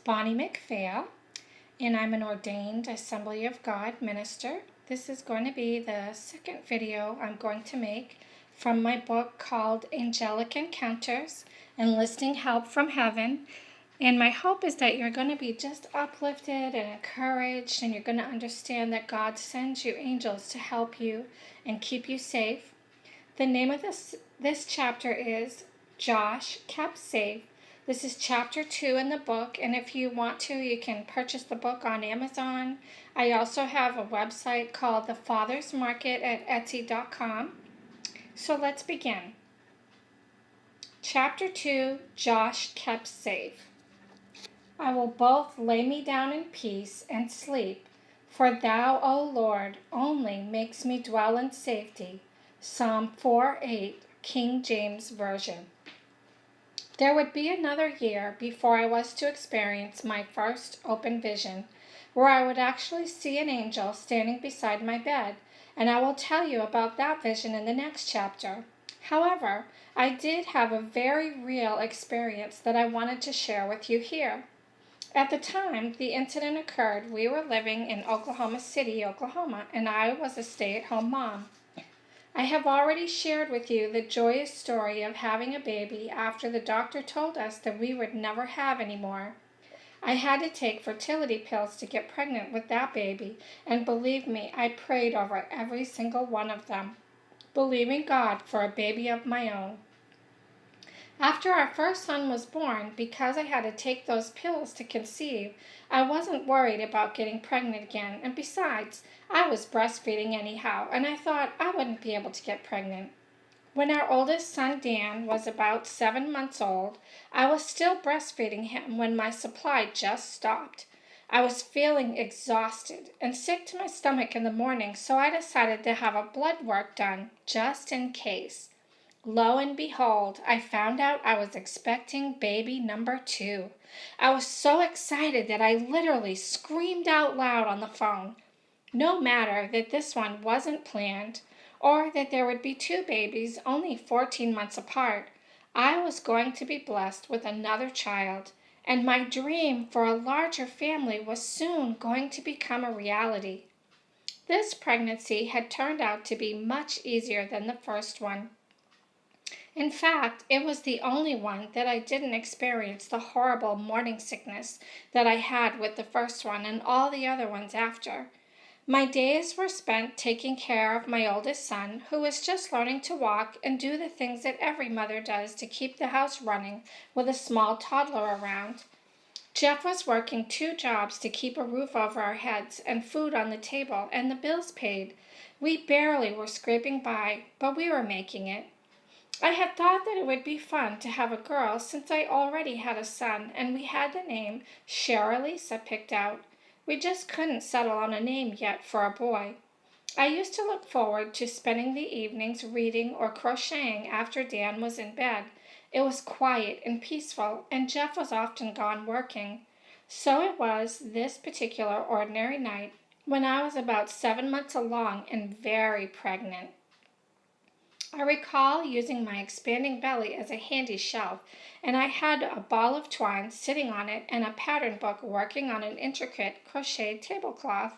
Bonnie McPhail, and I'm an ordained Assembly of God minister. This is going to be the second video I'm going to make from my book called Angelic Encounters, Enlisting Help from Heaven. And my hope is that you're going to be just uplifted and encouraged, and you're going to understand that God sends you angels to help you and keep you safe. The name of this chapter is Josh Kept Safe. This is chapter 2 in the book, and if you want to, you can purchase the book on Amazon. I also have a website called The Father's Market at Etsy.com. So let's begin. Chapter 2, Josh Kept Safe. I will both lay me down in peace and sleep, for thou, O Lord, only makes me dwell in safety. Psalm 4:8, King James Version. There would be another year before I was to experience my first open vision, where I would actually see an angel standing beside my bed, and I will tell you about that vision in the next chapter. However, I did have a very real experience that I wanted to share with you here. At the time the incident occurred, we were living in Oklahoma City, Oklahoma, and I was a stay-at-home mom. I have already shared with you the joyous story of having a baby after the doctor told us that we would never have any more. I had to take fertility pills to get pregnant with that baby, and believe me, I prayed over every single one of them, believing God for a baby of my own. After our first son was born, because I had to take those pills to conceive, I wasn't worried about getting pregnant again, and besides, I was breastfeeding anyhow, and I thought I wouldn't be able to get pregnant. When our oldest son, Dan, was about 7 months old, I was still breastfeeding him when my supply just stopped. I was feeling exhausted and sick to my stomach in the morning, so I decided to have a blood work done, just in case. Lo and behold, I found out I was expecting baby number 2. I was so excited that I literally screamed out loud on the phone. No matter that this one wasn't planned, or that there would be 2 babies only 14 months apart, I was going to be blessed with another child, and my dream for a larger family was soon going to become a reality. This pregnancy had turned out to be much easier than the first one. In fact, it was the only one that I didn't experience the horrible morning sickness that I had with the first one and all the other ones after. My days were spent taking care of my oldest son, who was just learning to walk and do the things that every mother does to keep the house running with a small toddler around. Jeff was working 2 jobs to keep a roof over our heads and food on the table and the bills paid. We barely were scraping by, but we were making it. I had thought that it would be fun to have a girl since I already had a son, and we had the name Sheralisa picked out. We just couldn't settle on a name yet for a boy. I used to look forward to spending the evenings reading or crocheting after Dan was in bed. It was quiet and peaceful, and Jeff was often gone working. So it was this particular ordinary night when I was about 7 months along and very pregnant. I recall using my expanding belly as a handy shelf, and I had a ball of twine sitting on it and a pattern book working on an intricate crocheted tablecloth.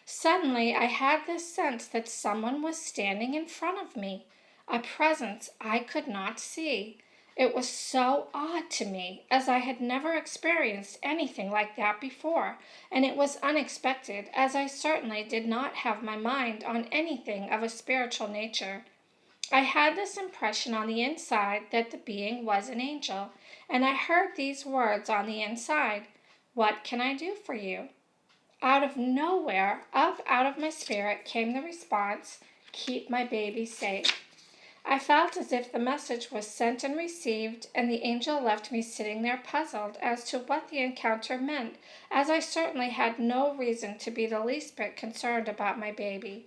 Suddenly, I had this sense that someone was standing in front of me, a presence I could not see. It was so odd to me, as I had never experienced anything like that before, and it was unexpected, as I certainly did not have my mind on anything of a spiritual nature. I had this impression on the inside that the being was an angel, and I heard these words on the inside, "What can I do for you?" Out of nowhere, up out of my spirit came the response, "Keep my baby safe." I felt as if the message was sent and received, and the angel left me sitting there puzzled as to what the encounter meant, as I certainly had no reason to be the least bit concerned about my baby.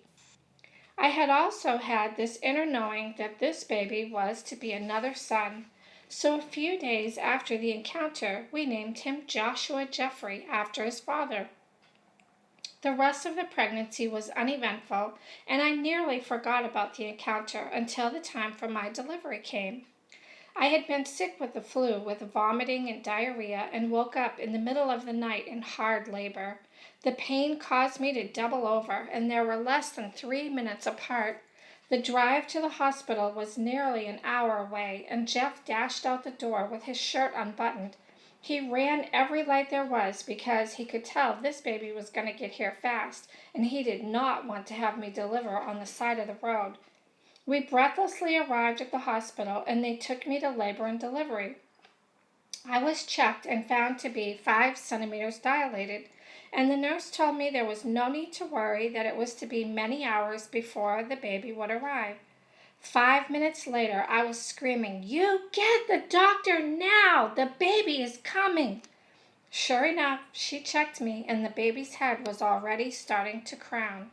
I had also had this inner knowing that this baby was to be another son, so a few days after the encounter, we named him Joshua Jeffrey after his father. The rest of the pregnancy was uneventful, and I nearly forgot about the encounter until the time for my delivery came. I had been sick with the flu with vomiting and diarrhea and woke up in the middle of the night in hard labor. The pain caused me to double over, and there were less than 3 minutes apart. The drive to the hospital was nearly an hour away, and Jeff dashed out the door with his shirt unbuttoned. He ran every light there was because he could tell this baby was going to get here fast, and he did not want to have me deliver on the side of the road. We breathlessly arrived at the hospital, and they took me to labor and delivery. I was checked and found to be 5 centimeters dilated, and the nurse told me there was no need to worry, that it was to be many hours before the baby would arrive. 5 minutes later, I was screaming, "You get the doctor now! The baby is coming!" Sure enough, she checked me, and the baby's head was already starting to crown.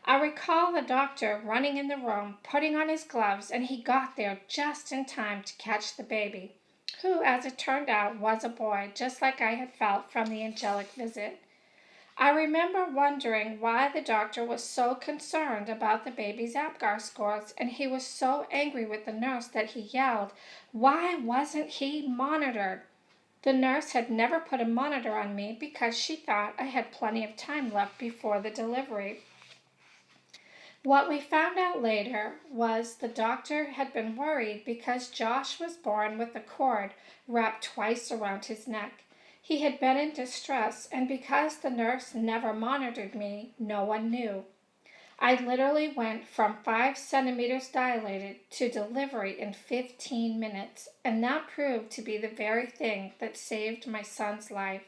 I recall the doctor running in the room, putting on his gloves, and he got there just in time to catch the baby, who, as it turned out, was a boy, just like I had felt from the angelic visit. I remember wondering why the doctor was so concerned about the baby's APGAR scores, and he was so angry with the nurse that he yelled, "Why wasn't he monitored?" The nurse had never put a monitor on me because she thought I had plenty of time left before the delivery. What we found out later was the doctor had been worried because Josh was born with a cord wrapped twice around his neck. He had been in distress, and because the nurse never monitored me, no one knew. I literally went from 5 centimeters dilated to delivery in 15 minutes, and that proved to be the very thing that saved my son's life.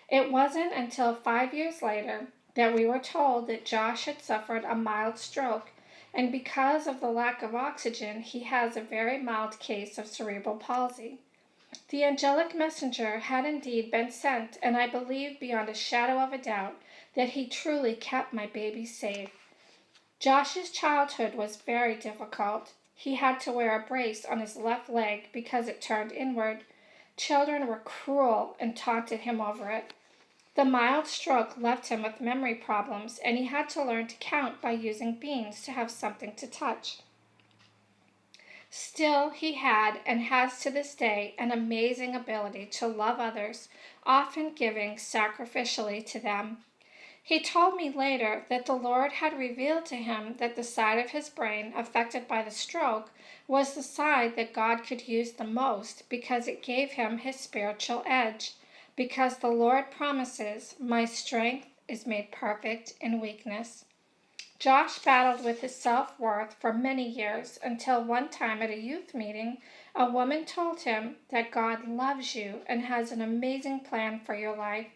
It wasn't until 5 years later that we were told that Josh had suffered a mild stroke, and because of the lack of oxygen, he has a very mild case of cerebral palsy. The angelic messenger had indeed been sent, and I believe beyond a shadow of a doubt that he truly kept my baby safe. Josh's childhood was very difficult. He had to wear a brace on his left leg because it turned inward. Children were cruel and taunted him over it. The mild stroke left him with memory problems, and he had to learn to count by using beans to have something to touch. Still, he had, and has to this day, an amazing ability to love others, often giving sacrificially to them. He told me later that the Lord had revealed to him that the side of his brain affected by the stroke was the side that God could use the most because it gave him his spiritual edge. Because the Lord promises, "My strength is made perfect in weakness." Josh battled with his self-worth for many years until one time at a youth meeting, a woman told him that God loves you and has an amazing plan for your life.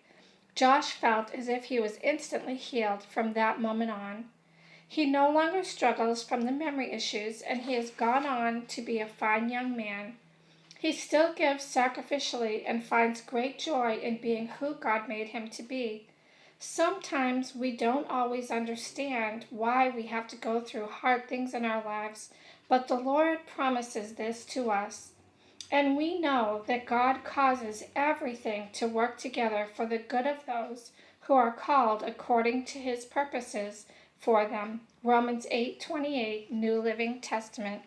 Josh felt as if he was instantly healed from that moment on. He no longer struggles from the memory issues, and he has gone on to be a fine young man. He still gives sacrificially and finds great joy in being who God made him to be. Sometimes we don't always understand why we have to go through hard things in our lives, but the Lord promises this to us. And we know that God causes everything to work together for the good of those who are called according to his purposes for them. Romans 8:28, New Living Testament.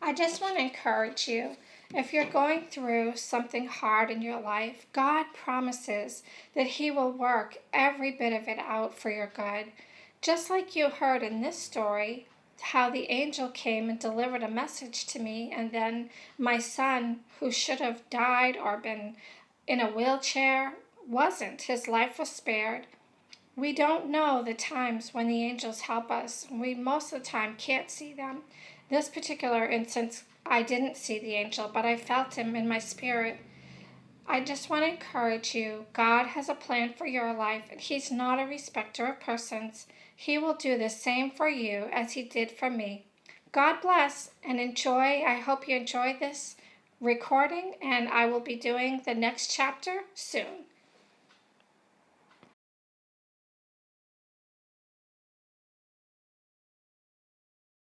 I just want to encourage you, if you're going through something hard in your life, God promises that he will work every bit of it out for your good. Just like you heard in this story, how the angel came and delivered a message to me, and then my son, who should have died or been in a wheelchair, wasn't. His life was spared. We don't know the times when the angels help us. We most of the time can't see them. This particular instance, I didn't see the angel, but I felt him in my spirit. I just want to encourage you, God has a plan for your life, and he's not a respecter of persons. He will do the same for you as he did for me. God bless and enjoy. I hope you enjoy this recording, and I will be doing the next chapter soon.